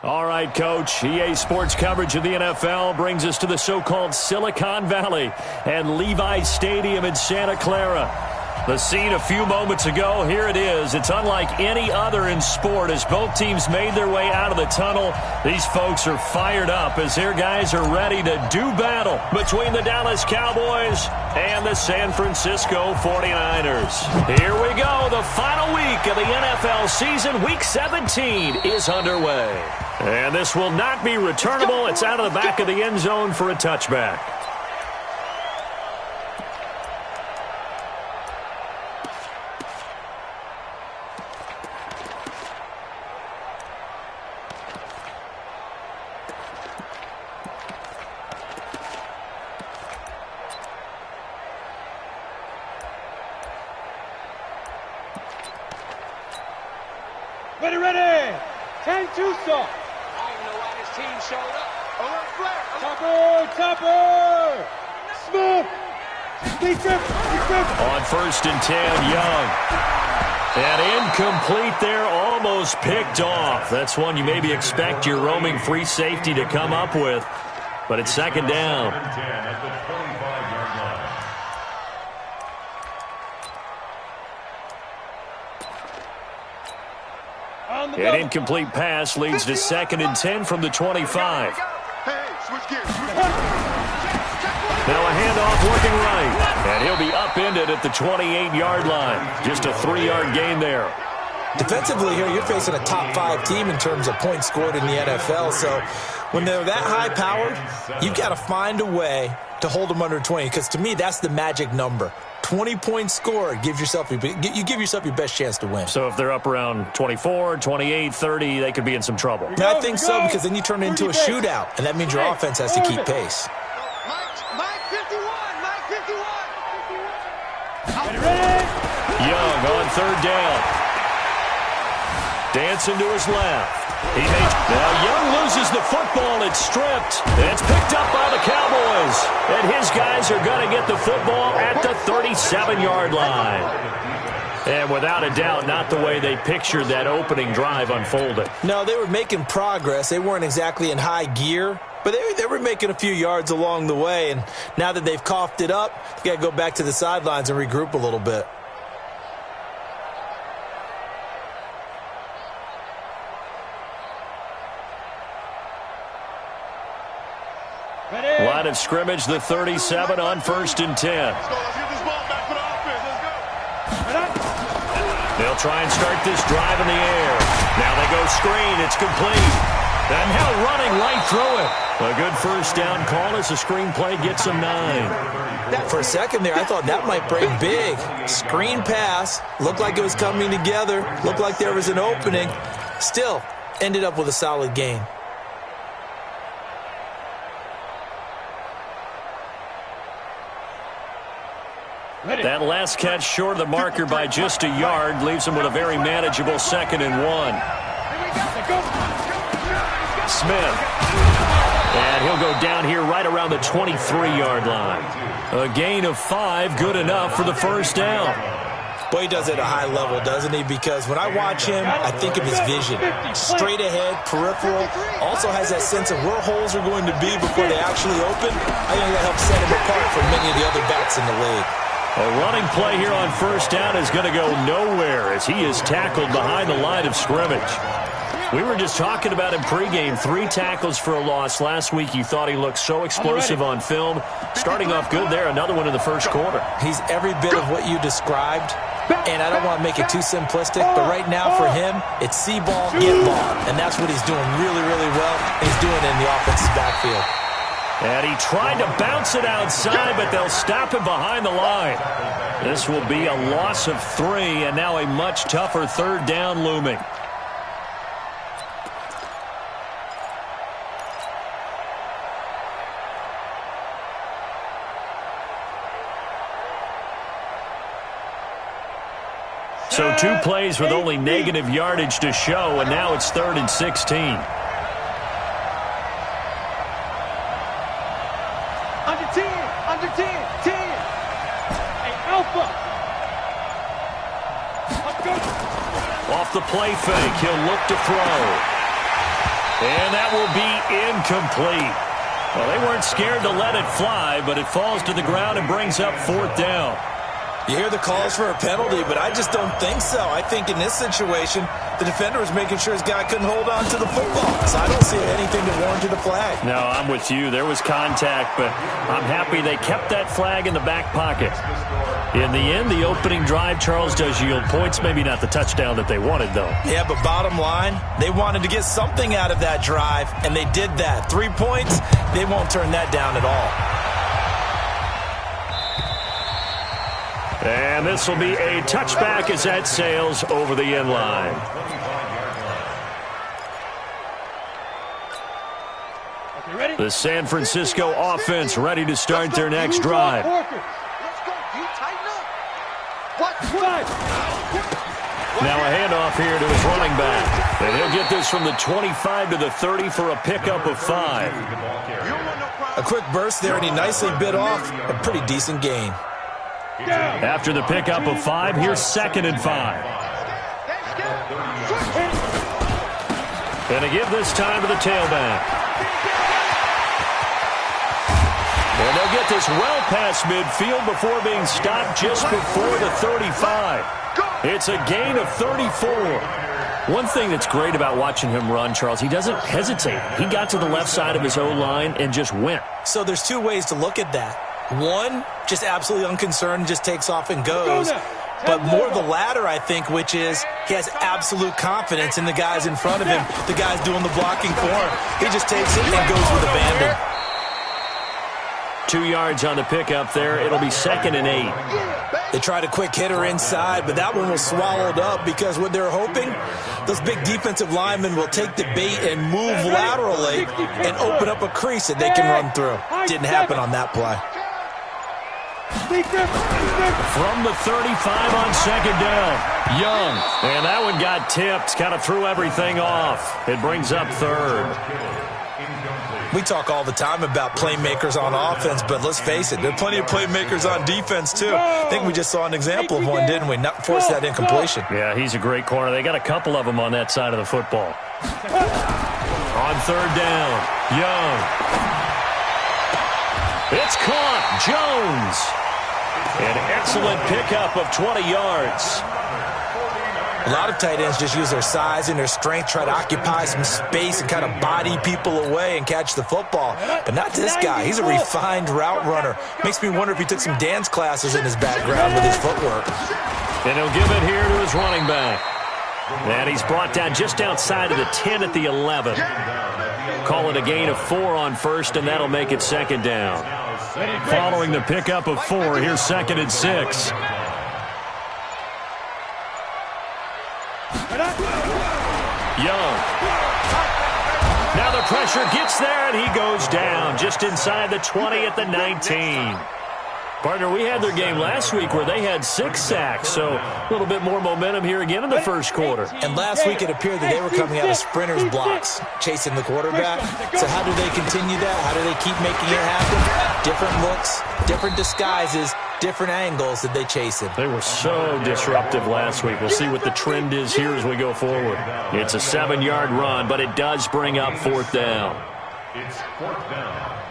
All right, Coach. EA Sports coverage of the NFL brings us to the so-called Silicon Valley and Levi's Stadium in Santa Clara. The scene a few moments ago, here it is. It's unlike any other in sport as both teams made their way out of the tunnel. These folks are fired up as their guys are ready to do battle between the Dallas Cowboys and the San Francisco 49ers. Here we go. The final week of the NFL season. Week 17 is underway. And this will not be returnable. It's out of the back of the end zone for a touchback. Ready. 10-2 stop. I don't even know why this team showed up. Topper. Smith. On 1st and 10, Young. And incomplete there, almost picked off. That's one you maybe expect your roaming free safety to come up with. But it's 2nd down. An incomplete pass leads to 2nd and 10 from the 25. Now a handoff working right. And he'll be upended at the 28-yard line. Just a 3-yard gain there. Defensively here, you're facing a top 5 team in terms of points scored in the NFL. So when they're that high-powered, you've got to find a way to hold them under 20. Because to me, that's the magic number. 20 points scored, you give yourself your best chance to win. So if they're up around 24, 28, 30, they could be in some trouble. And I think so, because then you turn it into a shootout, and that means your offense has to keep pace. Mike 51. Young on 3rd down. Dancing to his left. Now Young loses the football. It's stripped. And it's picked up by the Cowboys. And his guys are going to get the football at the 37-yard line. And without a doubt, not the way they pictured that opening drive unfolded. No, they were making progress. They weren't exactly in high gear, but they were making a few yards along the way. And now that they've coughed it up, they got to go back to the sidelines and regroup a little bit. Line of scrimmage, the 37 on 1st and 10. They'll try and start this drive in the air. Now they go screen. It's complete. And now running right through it. A good 1st down call as the screen play gets him 9. For a second there, I thought that might break big. Screen pass. Looked like it was coming together. Looked like there was an opening. Still, ended up with a solid gain. That last catch short of the marker by just a yard leaves him with a very manageable 2nd and 1. Smith. And he'll go down here right around the 23-yard line. A gain of 5, good enough for the 1st down. Boy, he does it at a high level, doesn't he? Because when I watch him, I think of his vision. Straight ahead, peripheral. Also has that sense of where holes are going to be before they actually open. I think that helps set him apart from many of the other backs in the league. A running play here on 1st down is going to go nowhere as he is tackled behind the line of scrimmage. We were just talking about him pregame. 3 tackles for a loss. Last week you thought he looked so explosive on film. Starting off good there. Another one in the 1st quarter. He's every bit of what you described. And I don't want to make it too simplistic, but right now for him, it's see ball, get ball. And that's what he's doing really, really well. He's doing it in the offensive backfield. And he tried to bounce it outside, but they'll stop him behind the line. This will be a loss of 3, and now a much tougher 3rd down looming. So 2 plays with only negative yardage to show, and now it's 3rd and 16. Under 10. Hey, Alpha. Off the play fake, he'll look to throw. And that will be incomplete. Well, they weren't scared to let it fly, but it falls to the ground and brings up 4th down. You hear the calls for a penalty, but I just don't think so. I think in this situation, the defender was making sure his guy couldn't hold on to the football. So I don't see anything that warranted a flag. No, I'm with you. There was contact, but I'm happy they kept that flag in the back pocket. In the end, the opening drive, Charles, does yield points. Maybe not the touchdown that they wanted, though. Yeah, but bottom line, they wanted to get something out of that drive, and they did that. 3 points, they won't turn that down at all. And this will be a touchback as that sails over the end line. The San Francisco offense ready to start their next drive. Let's go. You tighten up. What? Now a handoff here to his running back. And he'll get this from the 25 to the 30 for a pickup of 5. A quick burst there, and he nicely bit off a pretty decent gain. After the pickup of 5, here's 2nd and 5. And to give this time to the tailback. And they'll get this well past midfield before being stopped just before the 35. It's a gain of 34. One thing that's great about watching him run, Charles, he doesn't hesitate. He got to the left side of his O-line and just went. So there's 2 ways to look at that. One, just absolutely unconcerned, just takes off and goes. But more the latter, I think, which is he has absolute confidence in the guys in front of him, the guys doing the blocking for him. He just takes it and goes with abandon. 2 yards on the pickup there. It'll be 2nd and 8. They tried a quick hitter inside, but that one was swallowed up because what they're hoping, those big defensive linemen will take the bait and move laterally and open up a crease that they can run through. Didn't happen on that play. From the 35 on 2nd down, Young. And that one got tipped, kind of threw everything off. It brings up 3rd. We talk all the time about playmakers on offense, but let's face it, there are plenty of playmakers on defense, too. I think we just saw an example of one, didn't we? Not force that incompletion. Yeah, he's a great corner. They got a couple of them on that side of the football. On 3rd down, Young. It's caught. Jones. An excellent pickup of 20 yards. A lot of tight ends just use their size and their strength, try to occupy some space and kind of body people away and catch the football. But not this guy. He's a refined route runner. Makes me wonder if he took some dance classes in his background with his footwork. And he'll give it here to his running back. And he's brought down just outside of the 10 at the 11. Call it a gain of 4 on 1st, and that'll make it 2nd down. Following the pickup of 4, here's 2nd and 6. Young. Now the pressure gets there, and he goes down just inside the 20 at the 19. Partner, we had their game last week where they had 6 sacks, so a little bit more momentum here again in the first quarter. And last week it appeared that they were coming out of sprinters blocks, chasing the quarterback. So how do they continue that? How do they keep making it happen? Different looks, different disguises, different angles that they chase him. They were so disruptive last week. We'll see what the trend is here as we go forward. It's a 7-yard run, but it does bring up 4th down. It's 4th down.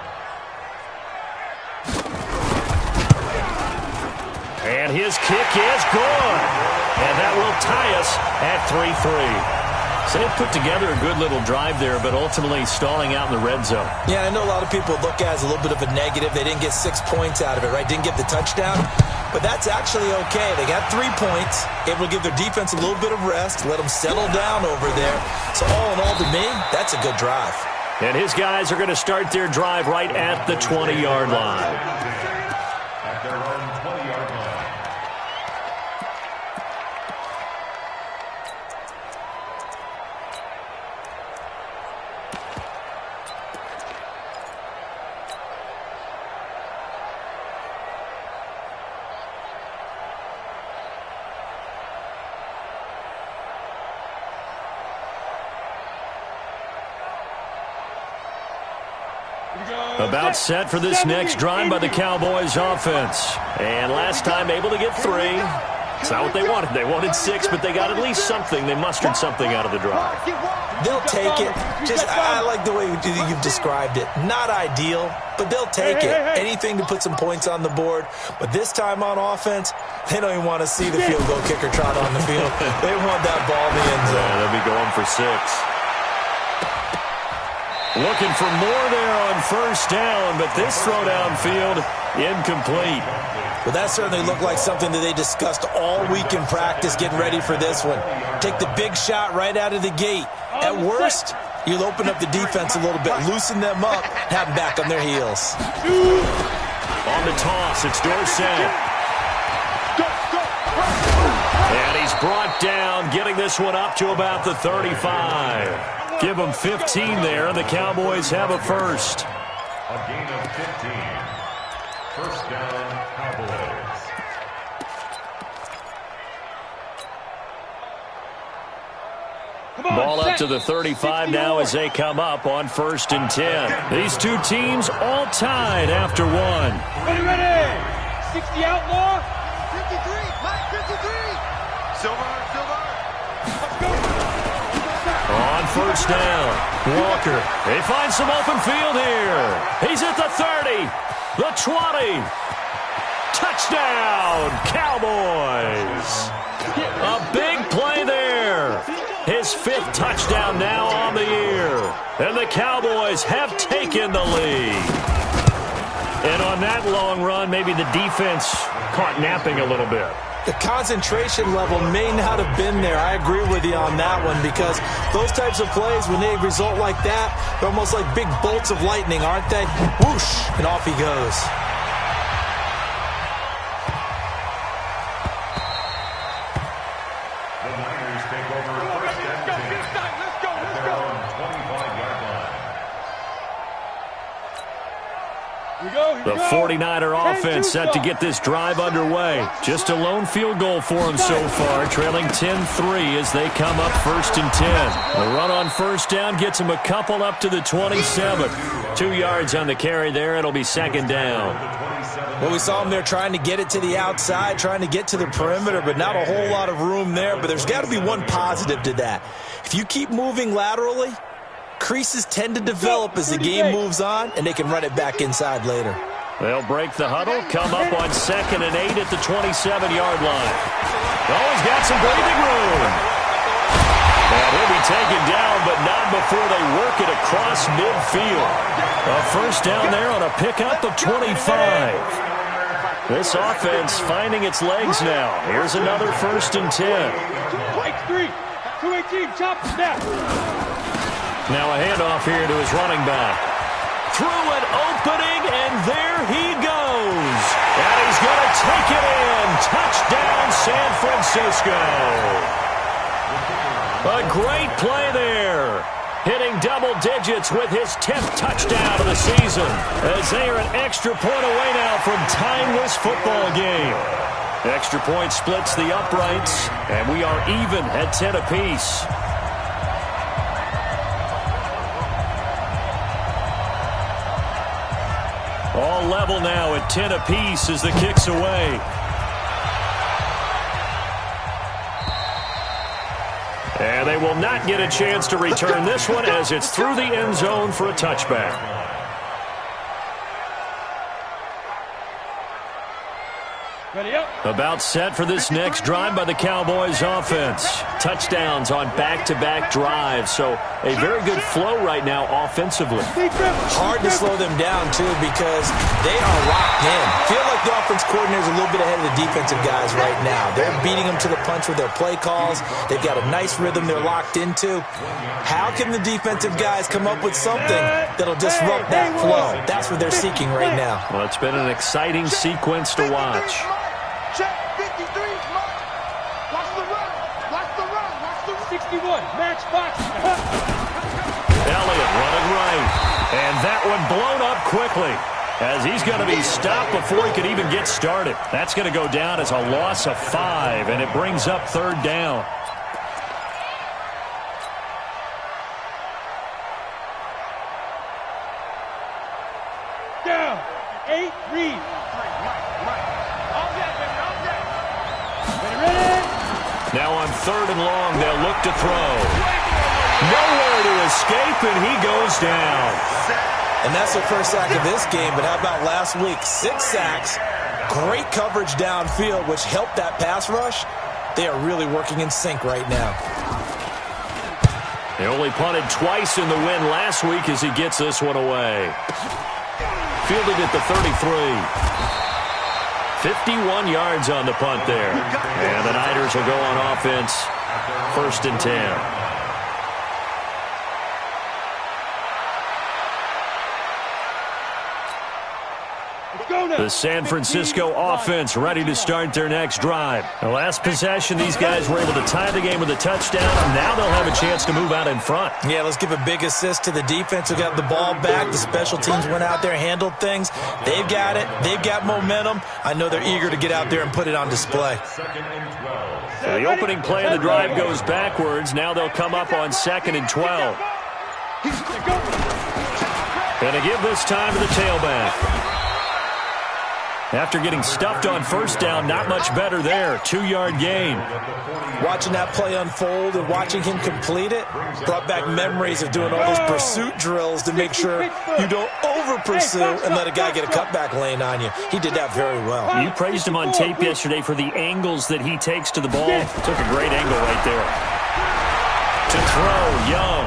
And his kick is good. And that will tie us at 3-3. So they put together a good little drive there, but ultimately stalling out in the red zone. Yeah, I know a lot of people look at it as a little bit of a negative. They didn't get 6 points out of it, right? Didn't get the touchdown. But that's actually okay. They got 3 points, able to give their defense a little bit of rest, let them settle down over there. So all in all, to me, that's a good drive. And his guys are going to start their drive right at the 20-yard line. At their own 20-yard line. About set for this next drive by the Cowboys offense. And last time able to get 3. It's not what they wanted. They wanted 6, but they got at least something. They mustered something out of the drive. They'll take it. I like the way you've described it. Not ideal, but they'll take it. Anything to put some points on the board. But this time on offense, they don't even want to see the field goal kicker trot on the field. They want that ball in the end zone. Yeah, they'll be going for 6. Looking for more there on first down, but this throw downfield, incomplete. Well, that certainly looked like something that they discussed all week in practice, getting ready for this one. Take the big shot right out of the gate. At worst, you'll open up the defense a little bit, loosen them up, have them back on their heels. On the toss, it's Dorsett. And he's brought down, getting this one up to about the 35. Give them 15 there, and the Cowboys have a first. A gain of 15. First down, Cowboys. Ball up to the 35 now as they come up on 1st and 10. These two teams all tied after 1. Ready. 60 outlaw. 53. Mike, 53. Silver. Let's go. On first down, Walker. They find some open field here. He's at the 30, the 20. Touchdown, Cowboys. A big play there. His 5th touchdown now on the year. And the Cowboys have taken the lead. And on that long run, maybe the defense caught napping a little bit. The concentration level may not have been there. I agree with you on that one, because those types of plays, when they result like that, they're almost like big bolts of lightning, aren't they? Whoosh, and off he goes. The Niners take over first and 10. Let's go. At their own 25-yard line. The 49er offense set to get this drive underway. Just a lone field goal for them so far, trailing 10-3 as they come up 1st and 10. The run on first down gets them a couple up to the 27. 2 yards on the carry there. It'll be 2nd down. Well, we saw them there trying to get it to the outside, trying to get to the perimeter, but not a whole lot of room there. But there's got to be one positive to that. If you keep moving laterally, creases tend to develop as the game moves on, and they can run it back inside later. They'll break the huddle, come up on 2nd and 8 at the 27-yard line. Oh, he's got some breathing room. And he'll be taken down, but not before they work it across midfield. A first down there on a pickup of 25. This offense finding its legs now. Here's another 1st and 10. White 3. 218. Chop. Snap. Now a handoff here to his running back. Through an opening, and there he goes. And he's going to take it in. Touchdown, San Francisco. A great play there. Hitting double digits with his 10th touchdown of the season, as they are an extra point away now from tying this football game. Extra point splits the uprights, and we are even at 10 apiece. All level now at 10 apiece as the kick's away. And they will not get a chance to return this one as it's through the end zone for a touchback. Ready up. About set for this next drive by the Cowboys offense. Touchdowns on back-to-back drives, so a very good flow right now offensively. Hard to slow them down, too, because they are locked in. Feel like the offense coordinator is a little bit ahead of the defensive guys right now. They're beating them to the punch with their play calls. They've got a nice rhythm they're locked into. How can the defensive guys come up with something that'll disrupt that flow? That's what they're seeking right now. Well, it's been an exciting sequence to watch. Check 53. Watch the run. Watch the run. Watch the run. 61. Match box. Elliott running right. And that one blown up quickly, as he's going to be stopped before he could even get started. That's going to go down as a loss of 5, and it brings up 3rd down. Down. 8. Read. Ready. 3rd and long. They'll look to throw. Nowhere to escape, and he goes down. And that's the first sack of this game, but how about last week? 6 sacks, great coverage downfield, which helped that pass rush. They are really working in sync right now. They only punted twice in the win last week as he gets this one away. Fielded at the 33. 51 yards on the punt there. And the Niners will go on offense, 1st and 10. The San Francisco offense ready to start their next drive. The last possession, these guys were able to tie the game with a touchdown. Now they'll have a chance to move out in front. Yeah, let's give a big assist to the defense who got the ball back. The special teams went out there, handled things. They've got it. They've got momentum. I know they're eager to get out there and put it on display. So the opening play of the drive goes backwards. Now they'll come up on 2nd and 12. Going to give this time to the tailback. After getting stuffed on 1st down, not much better there. 2-yard gain. Watching that play unfold and watching him complete it brought back memories of doing all those pursuit drills to make sure you don't over-pursue and let a guy get a cutback lane on you. He did that very well. You praised him on tape yesterday for the angles that he takes to the ball. Took a great angle right there. To throw, Young.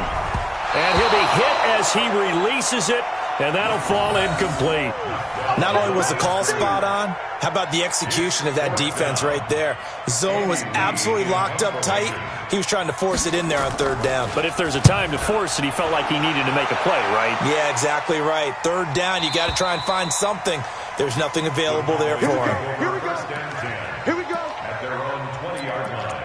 And he'll be hit as he releases it, and that'll fall incomplete. Not only was the call spot on, how about the execution of that defense right there? The zone was absolutely locked up tight. He was trying to force it in there on 3rd down. But if there's a time to force it, he felt like he needed to make a play, right? Yeah, exactly right. 3rd down, you got to try and find something. There's nothing available there for him. Here we go. Here we go. At their own 20-yard line.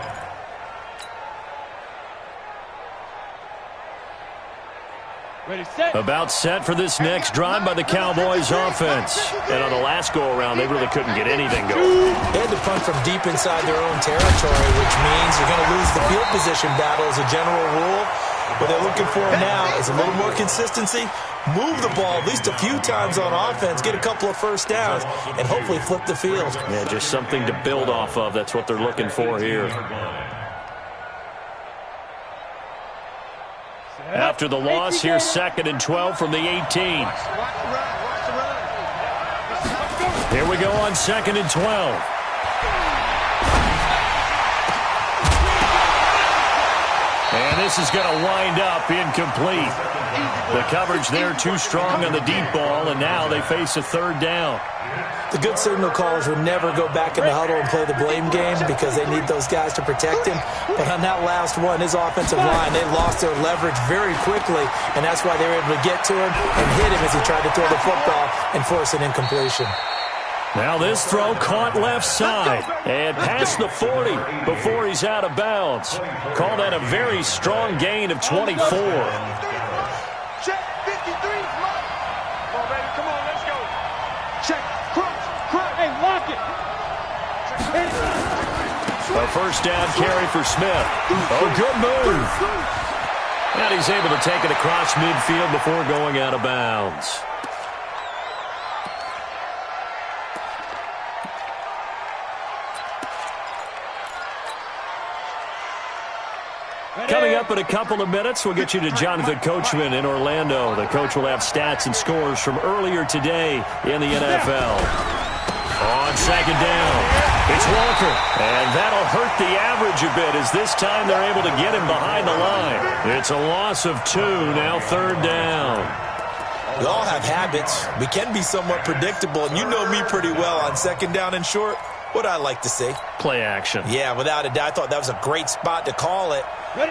Ready, set. About set for this next drive by the Cowboys offense. And on the last go-around, they really couldn't get anything going. They had to punt from deep inside their own territory, which means you're going to lose the field position battle as a general rule. What they're looking for now is a little more consistency, move the ball at least a few times on offense, get a couple of 1st downs, and hopefully flip the field. Yeah, just something to build off of. That's what they're looking for here. After the loss, here's 2nd and 12 from the 18. Here we go on 2nd and 12. And this is going to wind up incomplete. The coverage there too strong on the deep ball, and now they face a 3rd down. The good signal callers would never go back in the huddle and play the blame game because they need those guys to protect him. But on that last one, his offensive line, they lost their leverage very quickly, and that's why they were able to get to him and hit him as he tried to throw the football and force an incompletion. Now this throw caught left side and past the 40 before he's out of bounds. Call that a very strong gain of 24. Check 53. Come on, baby. Come on, let's go. Check. Crunch. Hey, lock it. A 1st down carry for Smith. Oh, good move. And he's able to take it across midfield before going out of bounds. Coming up in a couple of minutes, we'll get you to Jonathan Coachman in Orlando. The coach will have stats and scores from earlier today in the NFL. On 2nd down, it's Walker. And that'll hurt the average a bit as this time they're able to get him behind the line. It's a loss of 2, now 3rd down. We all have habits. We can be somewhat predictable, and you know me pretty well on 2nd down and short. What I like to see. Play action. Yeah, without a doubt. I thought that was a great spot to call it.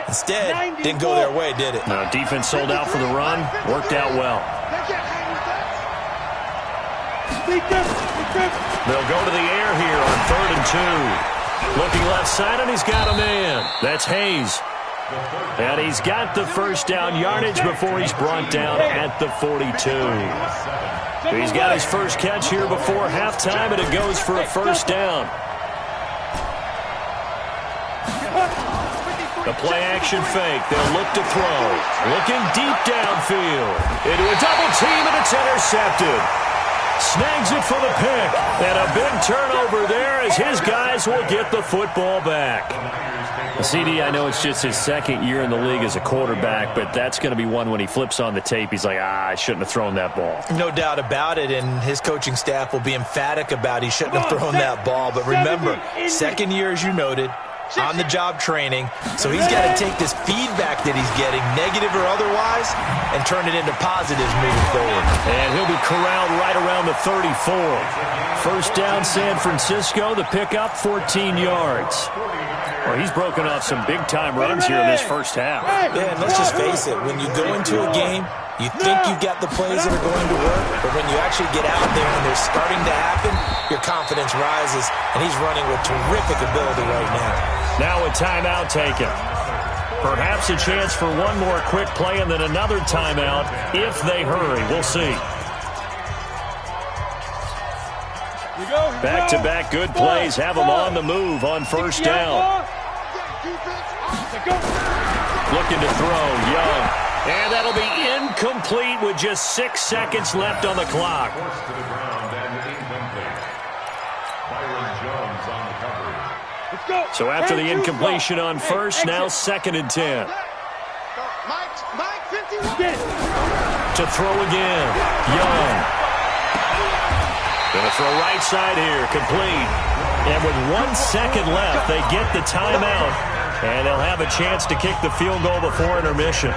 Instead, didn't go their way, did it? No, defense sold out for the run. Worked out well. They'll go to the air here on 3rd and 2. Looking left side, and he's got a man. That's Hayes. And he's got the 1st down yardage before he's brought down at the 42. He's got his first catch here before halftime, and it goes for a 1st down. The play-action fake. They'll look to throw. Looking deep downfield. Into a double team, and it's intercepted. Snags it for the pick. And a big turnover there as his guys will get the football back. CD, I know it's just his second year in the league as a quarterback, but that's going to be one when he flips on the tape. He's like, I shouldn't have thrown that ball. No doubt about it, and his coaching staff will be emphatic about he shouldn't have thrown that ball. But remember, second year, as you noted, on-the-job training, so he's got to take this feedback that he's getting, negative or otherwise, and turn it into positives moving forward. And he'll be corralled right around the 34. First down, San Francisco. The pickup, 14 yards. Well, he's broken off some big-time runs here in this first half. Yeah, and let's just face it. When you go into a game, you think you've got the plays that are going to work, but when you actually get out there and they're starting to happen, your confidence rises, and he's running with terrific ability right now. Now a timeout taken. Perhaps a chance for one more quick play and then another timeout if they hurry. We'll see. Back-to-back good plays have them on the move on first down. Looking to throw, Young. And that'll be incomplete with just 6 seconds left on the clock. So after the incompletion on first, now 2nd and 10. To throw again, Young. Going to throw right side here, complete. And with 1 second left, they get the timeout. And they'll have a chance to kick the field goal before intermission.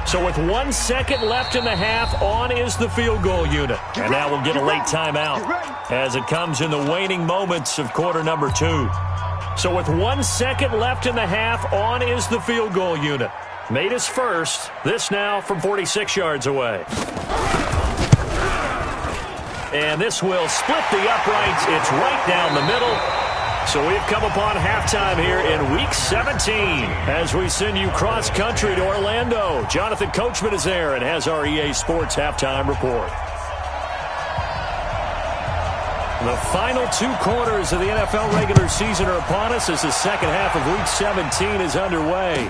So with 1 second left in the half, on is the field goal unit. And now we'll get a late timeout as it comes in the waning moments of quarter number 2. So with 1 second left in the half, on is the field goal unit. Made his first. This now from 46 yards away. And this will split the uprights. It's right down the middle. So we've come upon halftime here in Week 17 as we send you cross-country to Orlando. Jonathan Coachman is there and has our EA Sports halftime report. The final 2 quarters of the NFL regular season are upon us as the second half of Week 17 is underway.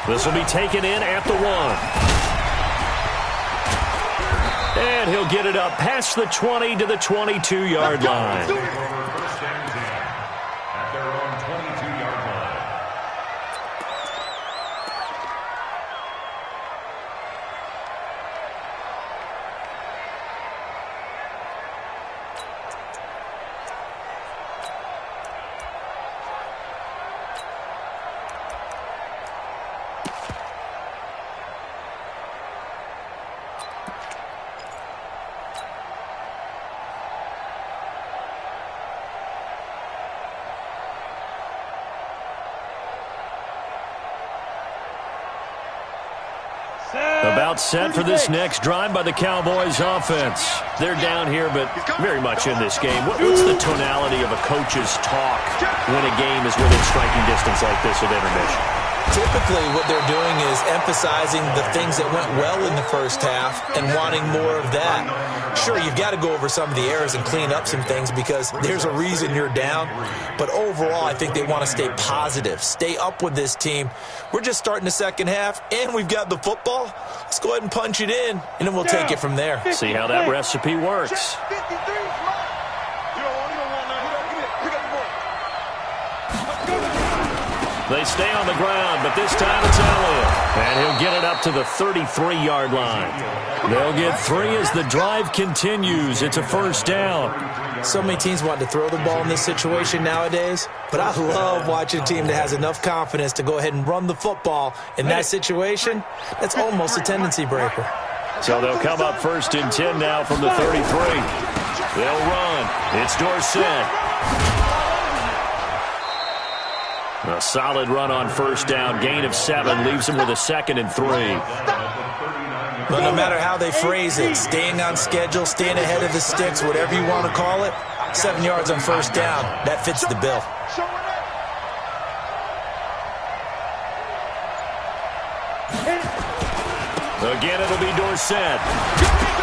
This will be taken in at the 1. And he'll get it up past the 20 to the 22-yard line. About set for this next drive by the Cowboys offense. They're down here, but very much in this game. What's the tonality of a coach's talk when a game is within striking distance like this at intermission? Typically, what they're doing is emphasizing the things that went well in the first half and wanting more of that. Sure, you've got to go over some of the errors and clean up some things because there's a reason you're down. But overall, I think they want to stay positive, stay up with this team. We're just starting the second half, and we've got the football. Let's go ahead and punch it in, and then we'll take it from there. See how that recipe works. They stay on the ground, but this time it's Elliott. And he'll get it up to the 33-yard line. They'll get 3 as the drive continues. It's a first down. So many teams want to throw the ball in this situation nowadays, but I love watching a team that has enough confidence to go ahead and run the football. In that situation, that's almost a tendency breaker. So they'll come up 1st and 10 now from the 33. They'll run. It's Dorsett. A solid run on first down. Gain of 7 leaves him with a 2nd and 3. But no matter how they phrase it, staying on schedule, staying ahead of the sticks, whatever you want to call it, 7 yards on first down, that fits the bill. Again, it'll be Dorsett.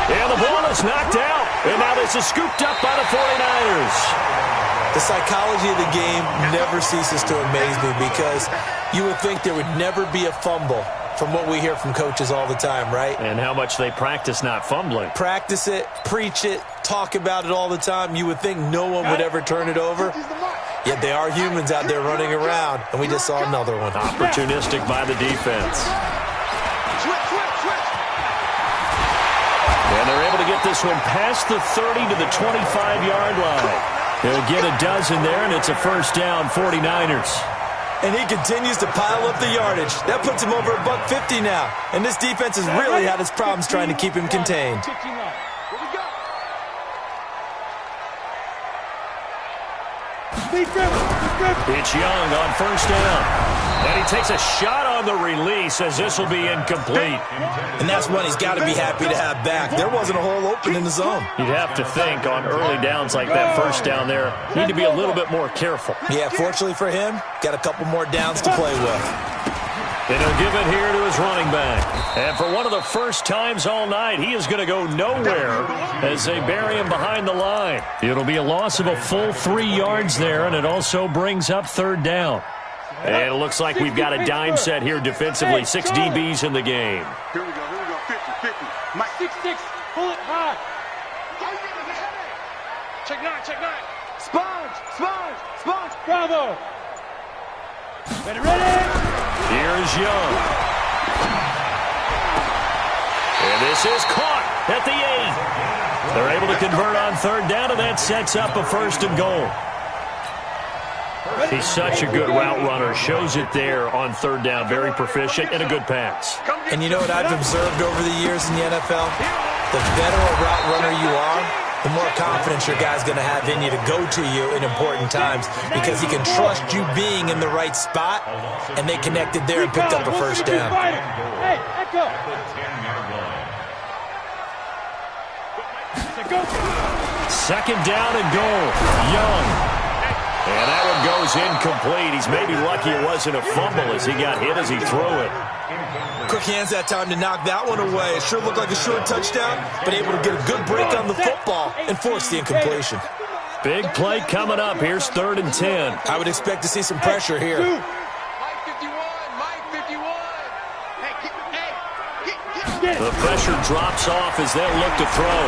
And the ball is knocked out. And now this is scooped up by the 49ers. The psychology of the game never ceases to amaze me because you would think there would never be a fumble from what we hear from coaches all the time, right? And how much they practice not fumbling. Practice it, preach it, talk about it all the time. You would think no one would ever turn it over. Yet they are humans out there running around, and we just saw another one. Opportunistic by the defense. And they're able to get this one past the 30 to the 25-yard line. He'll get a dozen there, and it's a first down, 49ers. And he continues to pile up the yardage. That puts him over $150 now. And this defense has really had its problems trying to keep him contained. It's Young on first down. And he takes a shot on the release as this will be incomplete. And that's one he's got to be happy to have back. There wasn't a hole open in the zone. You'd have to think on early downs like that first down there, need to be a little bit more careful. Yeah, fortunately for him, got a couple more downs to play with. And he'll give it here to his running back. And for one of the first times all night, he is going to go nowhere as they bury him behind the line. It'll be a loss of a full 3 yards there, and it also brings up third down. And it looks like we've got a dime set here defensively. 6 DBs in the game. Here we go, 50. Mike. 6-6, pull it high. Check 9. Sponge. Bravo. Ready. Here's Young. And this is caught at the 8. They're able to convert on third down, and that sets up a first and goal. He's such a good route runner. Shows it there on third down. Very proficient and a good pass. And you know what I've observed over the years in the NFL? The better a route runner you are, the more confidence your guy's going to have in you to go to you in important times because he can trust you being in the right spot, and they connected there and picked up a first down. Hey, echo. Second down and goal. Young. And that one goes incomplete. He's maybe lucky it wasn't a fumble as he got hit as he threw it. Quick hands that time to knock that one away. It sure looked like a short touchdown, but able to get a good break on the football and force the incompletion. Big play coming up. Here's 3rd and 10. I would expect to see some pressure here. Mike 51. Hey, The pressure drops off as they'll look to throw.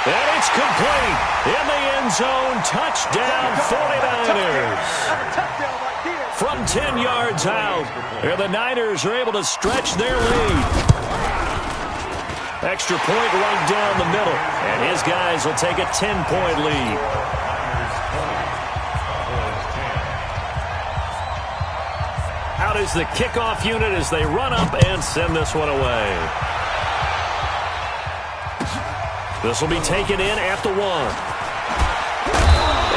And it's complete. In the end zone, touchdown 49ers. From 10 yards out, and the Niners are able to stretch their lead. Extra point right down the middle, and his guys will take a 10-point lead. Out is the kickoff unit as they run up and send this one away. This will be taken in at the 1.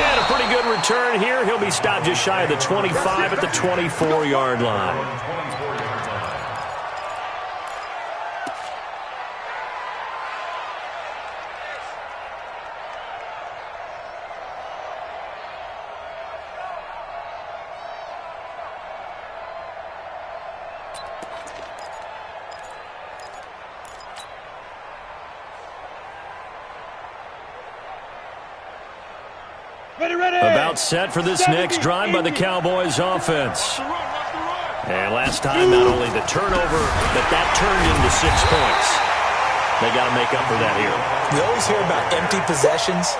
And a pretty good return here. He'll be stopped just shy of the 25 at the 24-yard line. About set for this next drive by the Cowboys offense. And last time, not only the turnover, but that turned into 6 points. They got to make up for that here. We always hear about empty possessions,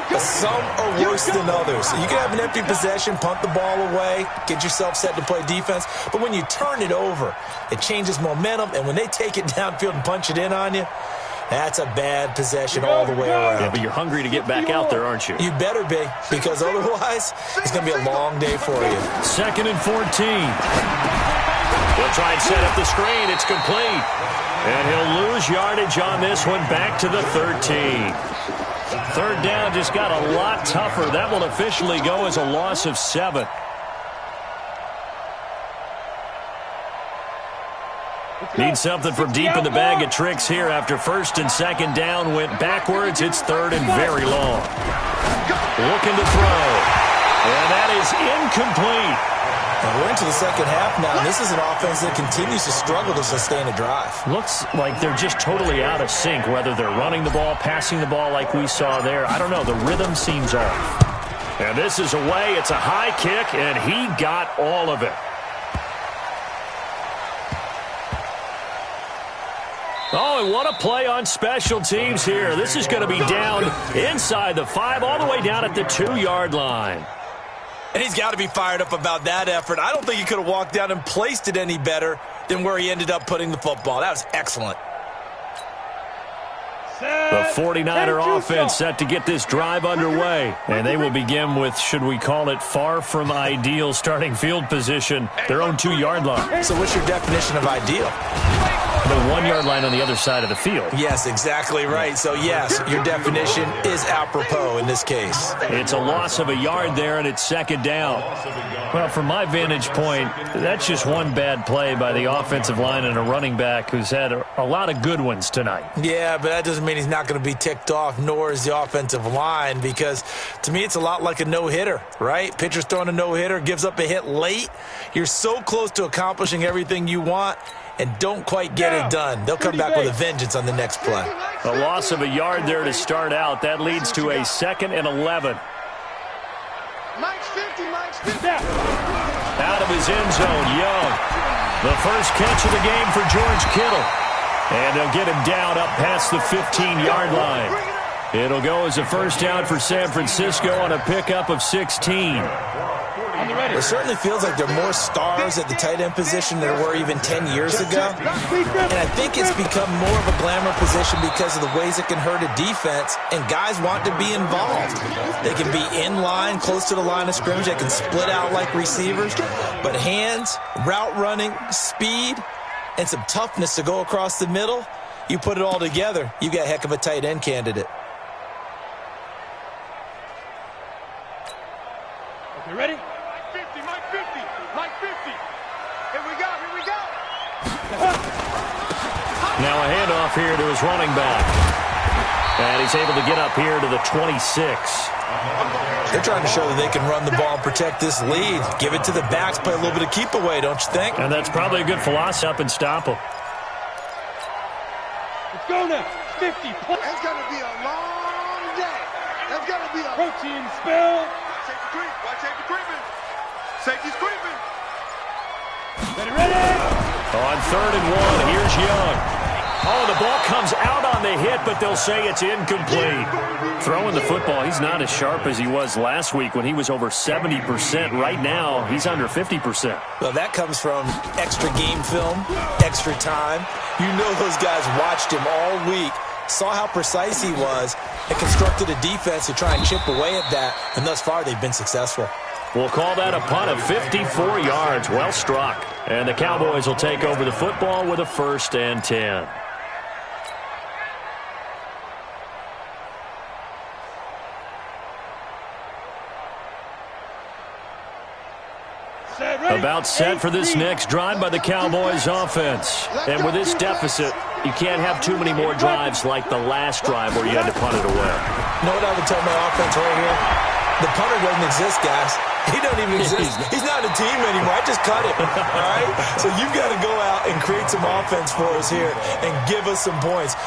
but some are worse than others. You can have an empty possession, punt the ball away, get yourself set to play defense, but when you turn it over, it changes momentum, and when they take it downfield and punch it in on you, that's a bad possession all the way around. Yeah, but you're hungry to get back out there, aren't you? You better be, because otherwise, it's going to be a long day for you. 2nd and 14. He'll try and set up the screen. It's complete. And he'll lose yardage on this one back to the 13. Third down just got a lot tougher. That will officially go as a loss of 7. Need something from deep in the bag of tricks here after 1st and 2nd down went backwards. It's 3rd and very long. Looking to throw. And that is incomplete. And we're into the second half now, and this is an offense that continues to struggle to sustain a drive. Looks like they're just totally out of sync, whether they're running the ball, passing the ball like we saw there. I don't know. The rhythm seems off. And this is away. It's a high kick, and he got all of it. Oh, and what a play on special teams here. This is going to be down inside the 5, all the way down at the 2-yard line. And he's got to be fired up about that effort. I don't think he could have walked down and placed it any better than where he ended up putting the football. That was excellent. The 49er offense set to get this drive underway. And they will begin with, should we call it, far from ideal starting field position, their own 2-yard line. So what's your definition of ideal? The 1-yard line on the other side of the field. Yes, exactly right. So, yes, your definition is apropos in this case. It's a loss of a yard there, and it's second down. Well, from my vantage point, that's just one bad play by the offensive line and a running back who's had a lot of good ones tonight. Yeah, but that doesn't mean he's not going to be ticked off, nor is the offensive line, because to me it's a lot like a no-hitter, right? Pitcher's throwing a no-hitter, gives up a hit late. You're so close to accomplishing everything you want and don't quite get it done. They'll come back with a vengeance on the next play. A loss of a yard there to start out. That leads to a 2nd and 11. Mike's 50, Mike's 50. Out of his end zone, Young. The first catch of the game for George Kittle. And they'll get him down up past the 15-yard line. It'll go as a first down for San Francisco on a pickup of 16. It certainly feels like there are more stars at the tight end position than there were even 10 years ago. And I think it's become more of a glamour position because of the ways it can hurt a defense, and guys want to be involved. They can be in line, close to the line of scrimmage. They can split out like receivers. But hands, route running, speed, and some toughness to go across the middle, you put it all together, you got a heck of a tight end candidate. Okay, ready? Mike 50, Mike 50. Here we go, here we go. Now a handoff here to his running back. And he's able to get up here to the 26. They're trying to show that they can run the ball and protect this lead. Give it to the backs, play a little bit of keep away, don't you think? And that's probably a good philosophy up and stop him. Let's go now. 50 plus. That's going to be a long day. That's going to be a... Protein spill. Watch safety creeping. Safety's creeping. Ready? On 3rd and 1, here's Young. Oh, the ball comes out on the hit, but they'll say it's incomplete. Throwing the football, he's not as sharp as he was last week when he was over 70%. Right now, he's under 50%. Well, that comes from extra game film, extra time. You know those guys watched him all week, saw how precise he was, and constructed a defense to try and chip away at that, and thus far they've been successful. We'll call that a punt of 54 yards. Well struck. And the Cowboys will take over the football with a 1st and 10. About set for this next drive by the Cowboys offense. And with this deficit, you can't have too many more drives like the last drive where you had to punt it away. You know what I would tell my offense right here? The punter doesn't exist, guys. He doesn't even exist. He's not a team anymore. I just cut him, all right? So you've got to go out and create some offense for us here and give us some points.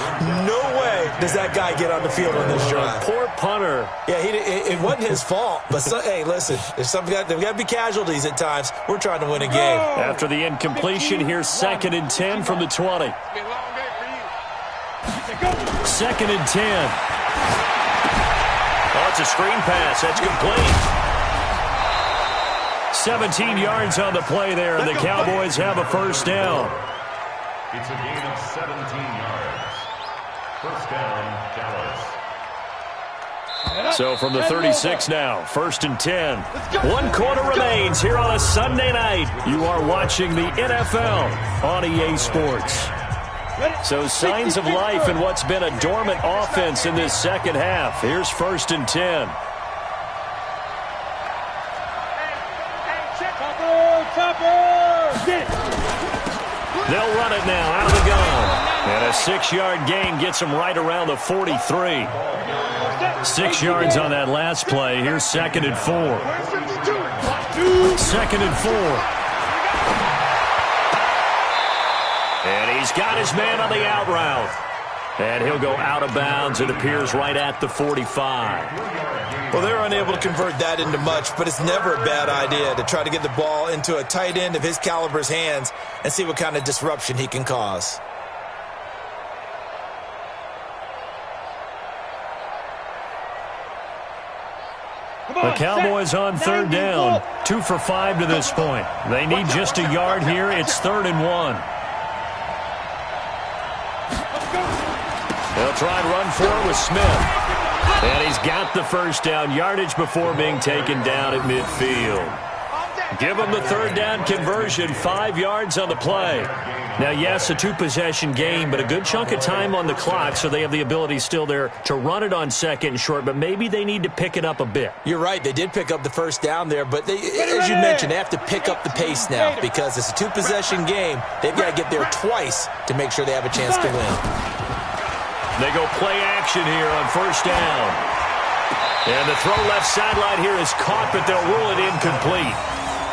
No way does that guy get on the field on this drive. Poor punter. Yeah, it wasn't his fault. But, hey, listen, there's there got to be casualties at times. We're trying to win a game. After the incompletion, here's 2nd and 10 from the 20. 2nd and 10. Oh, it's a screen pass. That's complete. 17 yards on the play there, and the Cowboys have a 1st down. It's a gain of 17 yards. 1st down, Dallas. So from the 36 now, 1st and 10. 1 quarter remains here on a Sunday night. You are watching the NFL on EA Sports. So signs of life in what's been a dormant offense in this second half. Here's 1st and 10. They'll run it now out of the gun. And a 6-yard gain gets them right around the 43. 6 yards on that last play. Here's 2nd and 4. 2nd and 4. And he's got his man on the out route. And he'll go out of bounds, it appears, right at the 45. Well, they're unable to convert that into much, but it's never a bad idea to try to get the ball into a tight end of his caliber's hands and see what kind of disruption he can cause. The Cowboys on third down. 2 for 5 to this point. They need just a yard here. It's 3rd and 1. They'll try and run for it with Smith. And he's got the first down. Yardage before being taken down at midfield. Give them the 3rd down conversion. 5 yards on the play. Now, yes, a 2-possession game, but a good chunk of time on the clock, so they have the ability still there to run it on 2nd and short, but maybe they need to pick it up a bit. You're right. They did pick up the first down there, but as you mentioned, they have to pick up the pace now because it's a 2-possession game. They've got to get there twice to make sure they have a chance to win. They go play action here on 1st down. And the throw left sideline here is caught, but they'll rule it incomplete.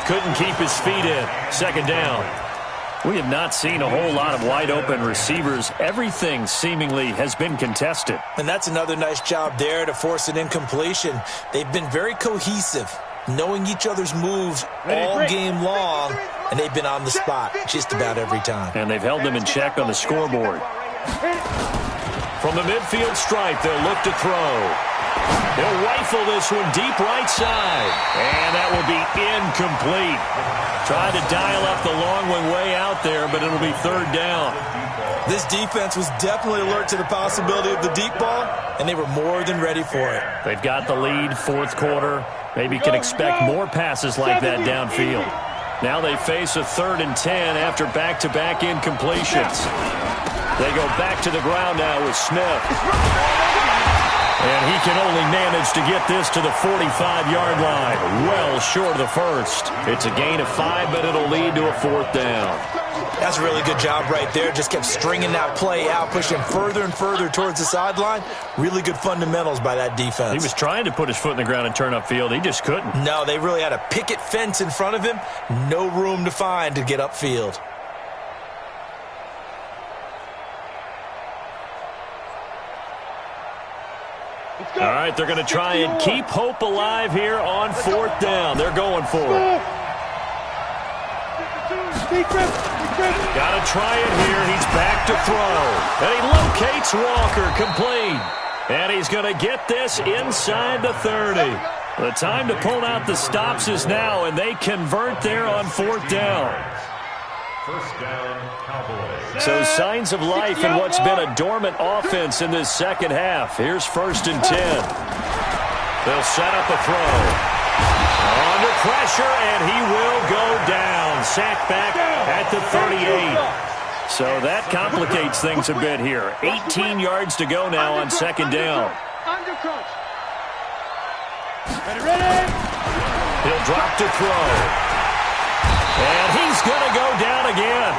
Couldn't keep his feet in. 2nd down. We have not seen a whole lot of wide-open receivers. Everything seemingly has been contested. And that's another nice job there to force an incompletion. They've been very cohesive, knowing each other's moves all game long, and they've been on the spot just about every time. And they've held them in check on the scoreboard. From the midfield stripe, they'll look to throw. They'll rifle this one deep right side. And that will be incomplete. Tried to dial up the long one way out there, but it'll be 3rd down. This defense was definitely alert to the possibility of the deep ball, and they were more than ready for it. They've got the lead, 4th quarter. Maybe can expect more passes like that downfield. Now they face a 3rd and 10 after back-to-back incompletions. They go back to the ground now with Smith. And he can only manage to get this to the 45-yard line. Well short of the first. It's a gain of 5, but it'll lead to a 4th down. That's a really good job right there. Just kept stringing that play out, pushing further and further towards the sideline. Really good fundamentals by that defense. He was trying to put his foot in the ground and turn upfield. He just couldn't. No, they really had a picket fence in front of him. No room to find to get upfield. All right, they're going to try and keep hope alive here on 4th down. They're going for it. Got to try it here. He's back to throw. And he locates Walker, complete. And he's going to get this inside the 30. The time to pull out the stops is now, and they convert there on 4th down. 1st down, Cowboys. So signs of life in what's been a dormant offense in this 2nd half. Here's 1st and 10. They'll set up a throw. Under pressure, and he will go down. Sacked back at the 38. So that complicates things a bit here. 18 yards to go now on 2nd down. He'll drop to throw. And he's going to go down again.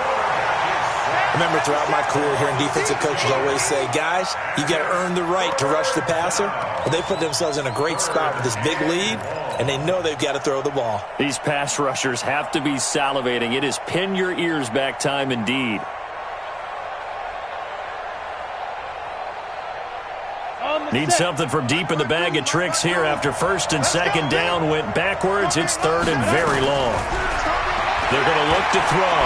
Remember, throughout my career, hearing defensive coaches always say, guys, you got to earn the right to rush the passer. Well, they put themselves in a great spot with this big lead, and they know they've got to throw the ball. These pass rushers have to be salivating. It is pin your ears back time indeed. Need something from deep in the bag of tricks here after 1st and 2nd down went backwards. It's 3rd and very long. They're going to look to throw.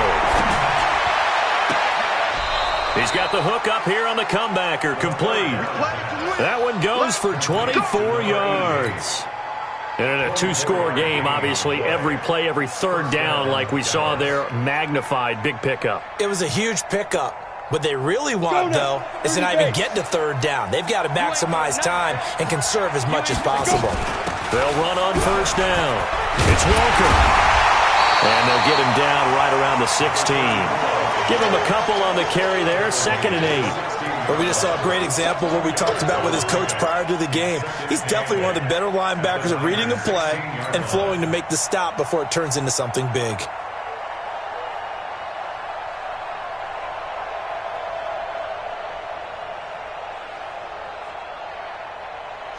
He's got the hook up here on the comebacker, complete. That one goes for 24 yards. And in a 2-score game, obviously, every play, every 3rd down, like we saw there, magnified, big pickup. It was a huge pickup. What they really want, though, is to not even get to 3rd down. They've got to maximize time and conserve as much as possible. They'll run on 1st down. It's Walker. And they'll get him down right around the 16. Give him a couple on the carry there, 2nd and 8. But we just saw a great example of what we talked about with his coach prior to the game. He's definitely one of the better linebackers at reading a play and flowing to make the stop before it turns into something big.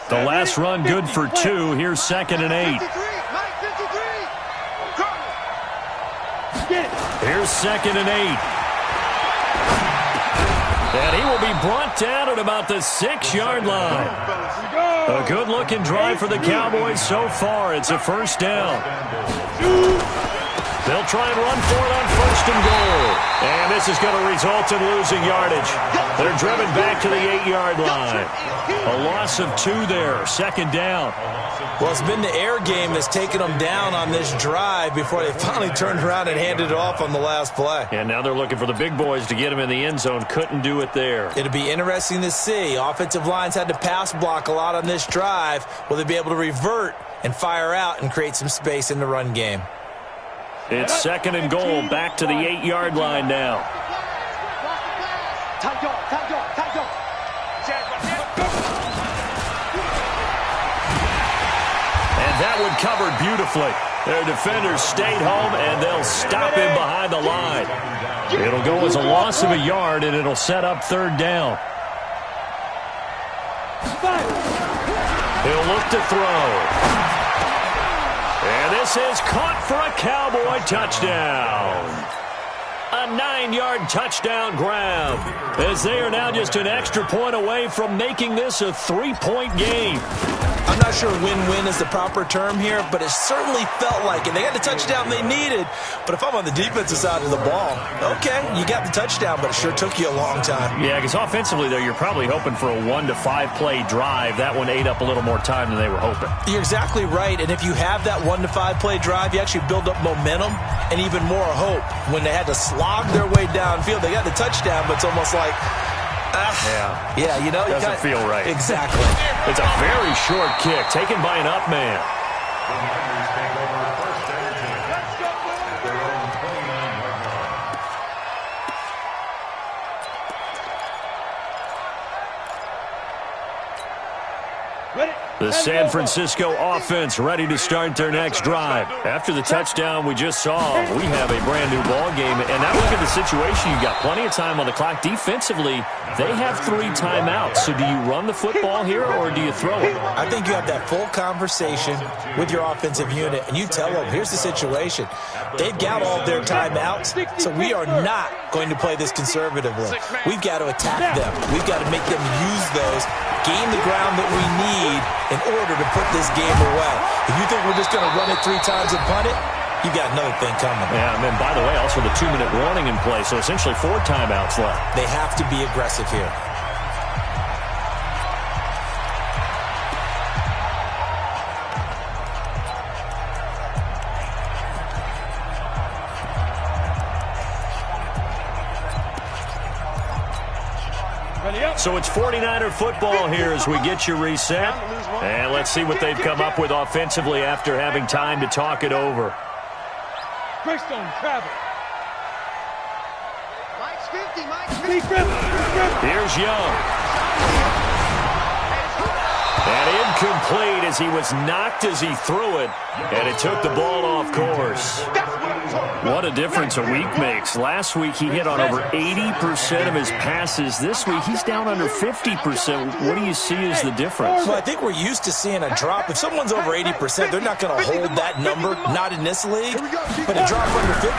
The last run good for 2. Here's 2nd and 8. Here's 2nd and 8. And he will be brought down at about the 6-yard line. A good-looking drive for the Cowboys so far. It's a 1st down. They'll They'll try and run for it on 1st and goal. And this is going to result in losing yardage. They're driven back to the 8-yard line. A loss of 2 there, 2nd down. Well, it's been the air game that's taken them down on this drive before they finally turned around and handed it off on the last play. And now they're looking for the big boys to get him in the end zone. Couldn't do it there. It'll be interesting to see. Offensive lines had to pass block a lot on this drive. Will they be able to revert and fire out and create some space in the run game? It's 2nd and goal, back to the 8-yard line now. And that one covered beautifully. Their defenders stayed home, and they'll stop him behind the line. It'll go as a loss of a yard, and it'll set up 3rd down. He'll look to throw. And this is caught for a Cowboy touchdown. A 9-yard touchdown grab, as they are now just an extra point away from making this a 3-point game. I'm not sure win-win is the proper term here, but it certainly felt like it. They got the touchdown they needed, but if I'm on the defensive side of the ball, okay, you got the touchdown, but it sure took you a long time. Yeah, because offensively, though, you're probably hoping for a 1 to 5 play drive. That one ate up a little more time than they were hoping. You're exactly right, and if you have that 1 to 5 play drive, you actually build up momentum and even more hope. When they had to slog their way downfield, they got the touchdown, but it's almost like, yeah, you know, doesn't feel right. Exactly. It's a very short kick taken by an up man. The Niners take over 1st and 10 at their own 29-yard line. The San Francisco offense ready to start their next drive. After the touchdown we just saw, we have a brand new ball game. And now look at the situation. You've got plenty of time on the clock. Defensively, they have 3 timeouts. So do you run the football here or do you throw it? I think you have that full conversation with your offensive unit, and you tell them, here's the situation. They've got all their timeouts, so we are not going to play this conservatively. We've got to attack them. We've got to make them use those, gain the ground that we need in order to put this game away. If you think we're just going to run it 3 times and punt it, you got another thing coming. Yeah, and then, by the way, also the 2-minute warning in play, so essentially 4 timeouts left. They have to be aggressive here. So it's 49er football here as we get you reset. And let's see what they've come up with offensively after having time to talk it over. Greystone travel. Mike's 50, Mike's 50. Here's Young. And incomplete as he was knocked as he threw it. And it took the ball off course. What a difference a week makes. Last week he hit on over 80% of his passes. This week he's down under 50%. What do you see as the difference? Well, I think we're used to seeing a drop. If someone's over 80%, they're not going to hold that number, not in this league. But a drop under 50%,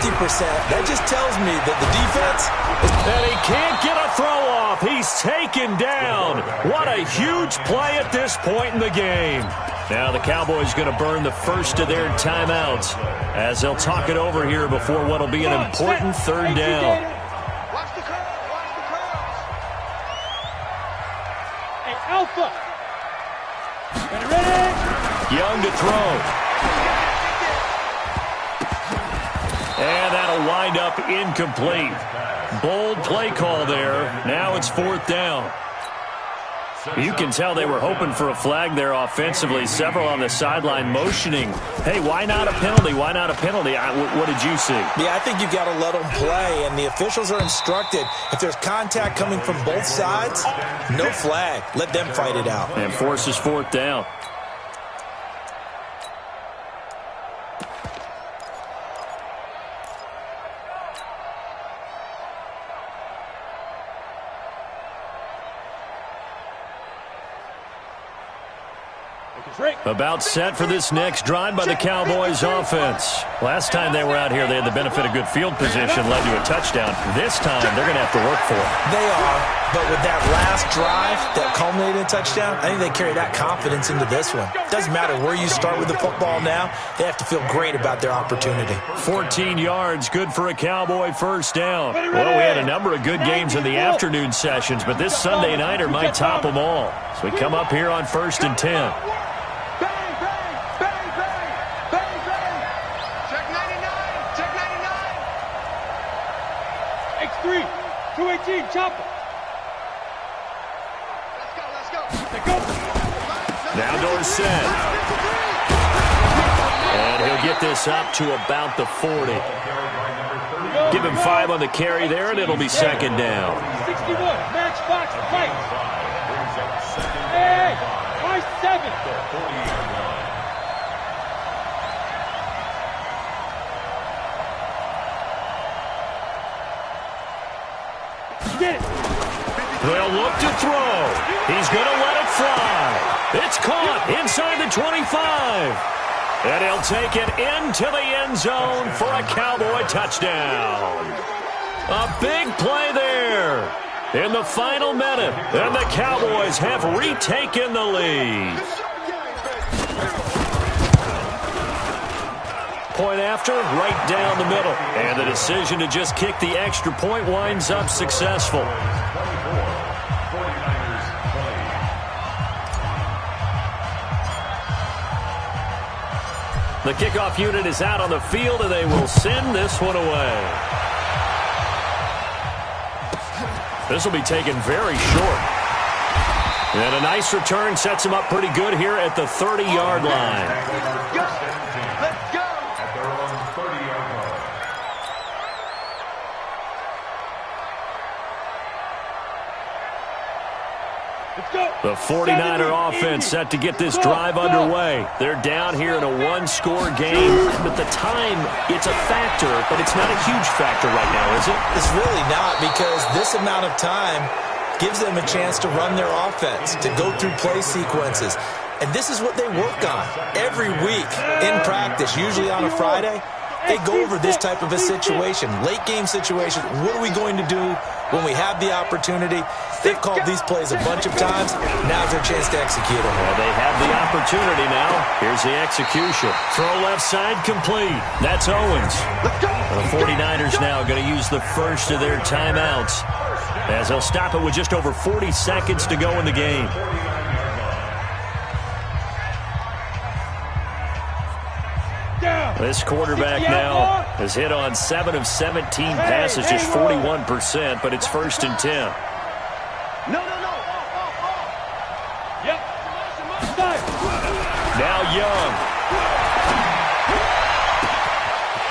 that just tells me that the defense and he can't get a throw off. He's taken down. What a huge play at this point in the game. Now the Cowboys going to burn the first of their timeouts as they'll talk it over here before what will be an important 3rd down. Watch the curls, watch the curls. Hey, Alpha. Ready? Young to throw. And that'll wind up incomplete. Bold play call there. Now it's 4th down. You can tell they were hoping for a flag there offensively. Several on the sideline motioning. Hey, why not a penalty? Why not a penalty? What did you see? Yeah, I think you've got to let them play, and the officials are instructed. If there's contact coming from both sides, no flag. Let them fight it out. And forces 4th down. About set for this next drive by the Cowboys offense. Last time they were out here, they had the benefit of good field position, led to a touchdown. This time, they're going to have to work for it. They are. But with that last drive that culminated in a touchdown, I think they carry that confidence into this one. Doesn't matter where you start with the football now. They have to feel great about their opportunity. 14 yards, good for a Cowboy first down. Well, we had a number of good games in the afternoon sessions, but this Sunday nighter might top them all. So we come up here on 1st and 10. Bang, bang, bang, bang, bang, bang. Check 99, check 99. X3, 218, chopper. Now Dorsett. And he'll get this up to about the 40. Give him 5 on the carry there, and it'll be second down. 61, matchbox, fight. Hey, 5-7. Get it. They'll look to throw. He's going to let it fly. It's caught inside the 25. And he'll take it into the end zone for a Cowboy touchdown. A big play there in the final minute. And the Cowboys have retaken the lead. Point after, right down the middle. And the decision to just kick the extra point winds up successful. The kickoff unit is out on the field, and they will send this one away. This will be taken very short. And a nice return sets him up pretty good here at the 30-yard line. Let's go. At their own 30-yard line. Let's go. The 49er offense set to get this drive underway. They're down here in a one-score game. But the time, it's a factor, but it's not a huge factor right now, is it? It's really not, because this amount of time gives them a chance to run their offense, to go through play sequences. And this is what they work on every week in practice, usually on a Friday. They go over this type of a situation, late game situation. What are we going to do when we have the opportunity? They've called these plays a bunch of times. Now's their chance to execute them. Well, they have the opportunity now. Here's the execution. Throw left side complete. That's Owens. The 49ers now going to use the first of their timeouts, as they'll stop it with just over 40 seconds to go in the game. This quarterback now has hit on 7 of 17 passes, just 41%, but it's 1st and 10. No. Yep. Now Young.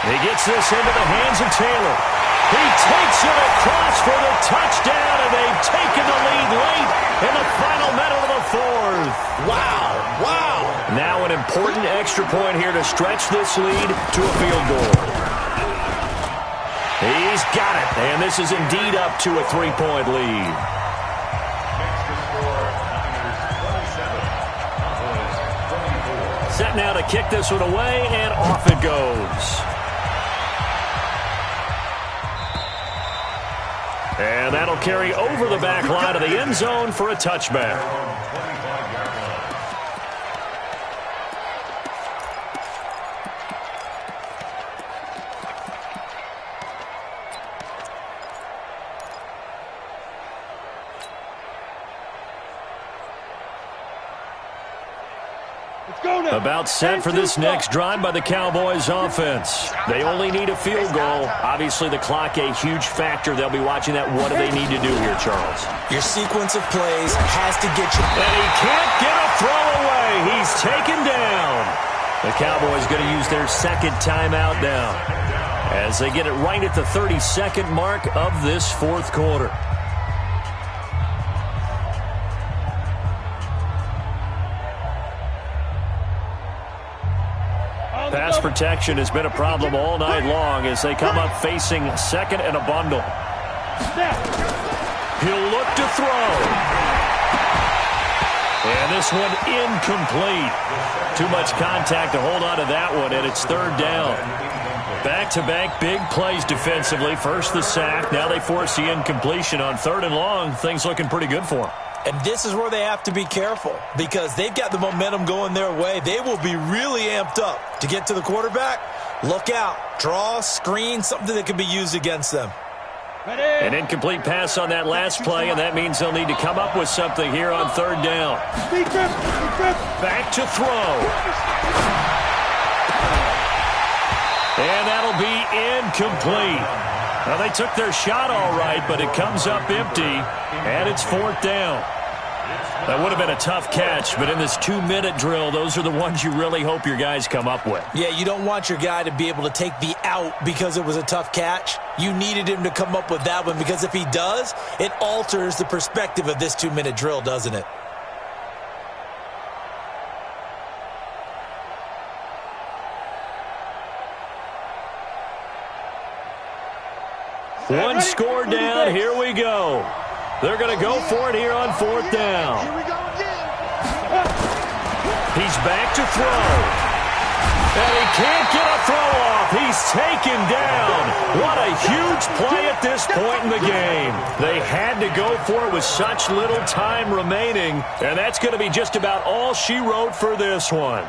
He gets this into the hands of Taylor. He takes it across for the touchdown, and they've taken the lead late in the final minute of the fourth. Wow. Now an important extra point here to stretch this lead to a field goal. He's got it, and this is indeed up to a 3-point lead. Set now to kick this one away, and off it goes. And that'll carry over the back line of the end zone for a touchback. About set for this next drive by the Cowboys offense. They only need a field goal. Obviously, the clock a huge factor. They'll be watching that. What do they need to do here, Charles? Your sequence of plays has to get you. And he can't get a throw away. He's taken down. The Cowboys going to use their second timeout now, as they get it right at the 32nd mark of this fourth quarter. Pass protection has been a problem all night long as they come up facing second and a bundle. He'll look to throw. And this one incomplete. Too much contact to hold on to that one, and it's third down. Back-to-back big plays defensively. First the sack. Now they force the incompletion on 3rd and long. Things looking pretty good for them. And this is where they have to be careful because they've got the momentum going their way. They will be really amped up to get to the quarterback. Look out. Draw, screen, something that can be used against them. An incomplete pass on that last play, and that means they'll need to come up with something here on 3rd down. Back to throw. And that'll be incomplete. Now, they took their shot all right, but it comes up empty, and it's 4th down. That would have been a tough catch, but in this 2-minute drill, those are the ones you really hope your guys come up with. Yeah, you don't want your guy to be able to take the out because it was a tough catch. You needed him to come up with that one because if he does, it alters the perspective of this 2-minute drill, doesn't it? One score down. Here we go. They're going to go for it here on 4th down. Here we go again. He's back to throw. And he can't get a throw off. He's taken down. What a huge play at this point in the game. They had to go for it with such little time remaining. And that's going to be just about all she wrote for this one.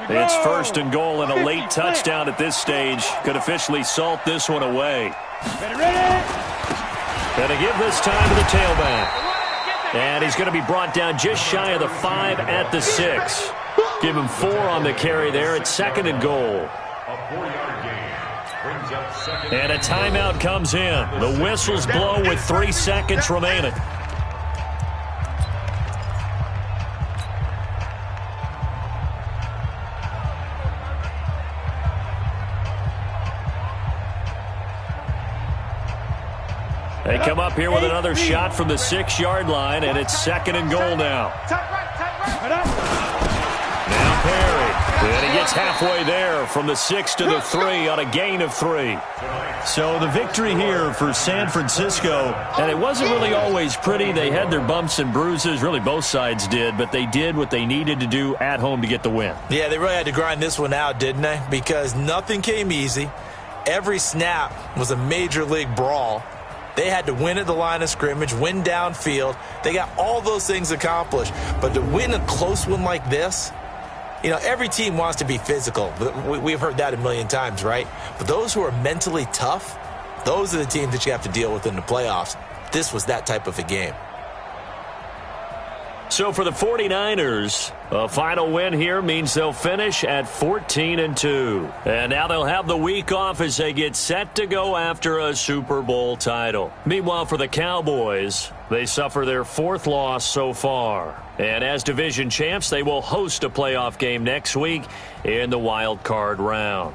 It's 1st and goal, and a late touchdown at this stage could officially salt this one away. Going to give this time to the tailback. And he's going to be brought down just shy of the 5 at the 6. Give him 4 on the carry there. It's 2nd and goal. And a timeout comes in. The whistles blow with 3 seconds remaining. They come up here with another shot from the 6-yard line, and it's 2nd and goal now. Now Perry. And he gets halfway there from the 6 to the 3 on a gain of 3. So the victory here for San Francisco, and it wasn't really always pretty. They had their bumps and bruises. Really, both sides did, but they did what they needed to do at home to get the win. Yeah, they really had to grind this one out, didn't they? Because nothing came easy. Every snap was a major league brawl. They had to win at the line of scrimmage, win downfield. They got all those things accomplished. But to win a close one like this, you know, every team wants to be physical. We've heard that a million times, right? But those who are mentally tough, those are the teams that you have to deal with in the playoffs. This was that type of a game. So for the 49ers, a final win here means they'll finish at 14-2. And now they'll have the week off as they get set to go after a Super Bowl title. Meanwhile, for the Cowboys, they suffer their 4th loss so far. And as division champs, they will host a playoff game next week in the wild card round.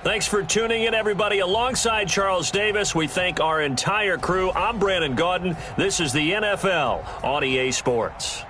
Thanks for tuning in, everybody. Alongside Charles Davis, we thank our entire crew. I'm Brandon Gaudin. This is the NFL on EA Sports.